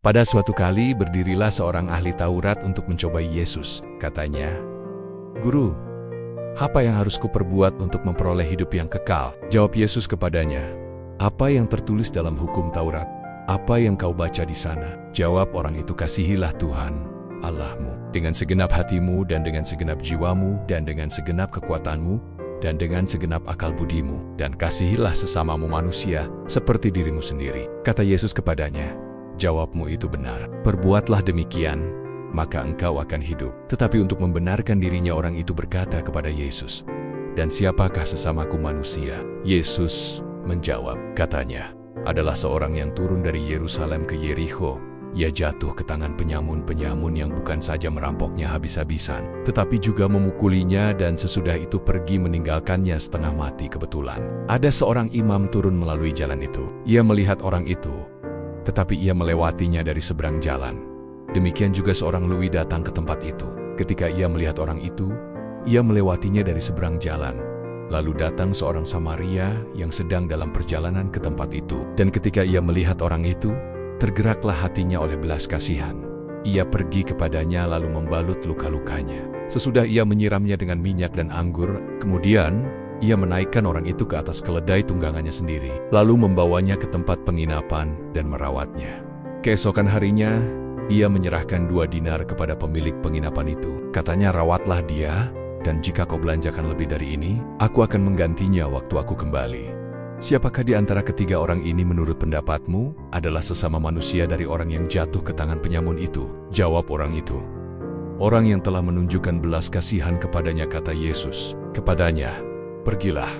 Pada suatu kali berdirilah seorang ahli Taurat untuk mencobai Yesus. Katanya, "Guru, apa yang harus kuperbuat untuk memperoleh hidup yang kekal?" Jawab Yesus kepadanya, "Apa yang tertulis dalam hukum Taurat? Apa yang kau baca di sana?" Jawab orang itu, "Kasihilah Tuhan Allahmu dengan segenap hatimu dan dengan segenap jiwamu dan dengan segenap kekuatanmu dan dengan segenap akal budimu, dan kasihilah sesamamu manusia seperti dirimu sendiri." Kata Yesus kepadanya, "Jawabmu itu benar. Perbuatlah demikian, maka engkau akan hidup." Tetapi untuk membenarkan dirinya orang itu berkata kepada Yesus, "Dan siapakah sesamaku manusia?" Yesus menjawab, katanya, "Adalah seorang yang turun dari Yerusalem ke Yerikho. Ia jatuh ke tangan penyamun-penyamun yang bukan saja merampoknya habis-habisan, tetapi juga memukulinya dan sesudah itu pergi meninggalkannya setengah mati kebetulan. Ada seorang imam turun melalui jalan itu. Ia melihat orang itu, tetapi ia melewatinya dari seberang jalan. Demikian juga seorang Lewi datang ke tempat itu. Ketika ia melihat orang itu, ia melewatinya dari seberang jalan. Lalu datang seorang Samaria yang sedang dalam perjalanan ke tempat itu. Dan ketika ia melihat orang itu, tergeraklah hatinya oleh belas kasihan. Ia pergi kepadanya lalu membalut luka-lukanya. Sesudah ia menyiramnya dengan minyak dan anggur, kemudian ia menaikkan orang itu ke atas keledai tunggangannya sendiri, lalu membawanya ke tempat penginapan dan merawatnya. Keesokan harinya, ia menyerahkan 2 dinar kepada pemilik penginapan itu. Katanya, "Rawatlah dia, dan jika kau belanjakan lebih dari ini, aku akan menggantinya waktu aku kembali." Siapakah di antara ketiga orang ini menurut pendapatmu adalah sesama manusia dari orang yang jatuh ke tangan penyamun itu? Jawab orang itu, "Orang yang telah menunjukkan belas kasihan kepadanya," kata Yesus kepadanya, "Pergilah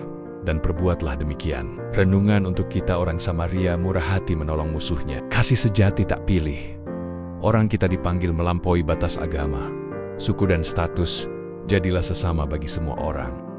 dan perbuatlah demikian." Renungan untuk kita. Orang Samaria murah hati menolong musuhnya. Kasih sejati tak pilih. Orang kita dipanggil melampaui batas agama, suku dan status. Jadilah sesama bagi semua orang.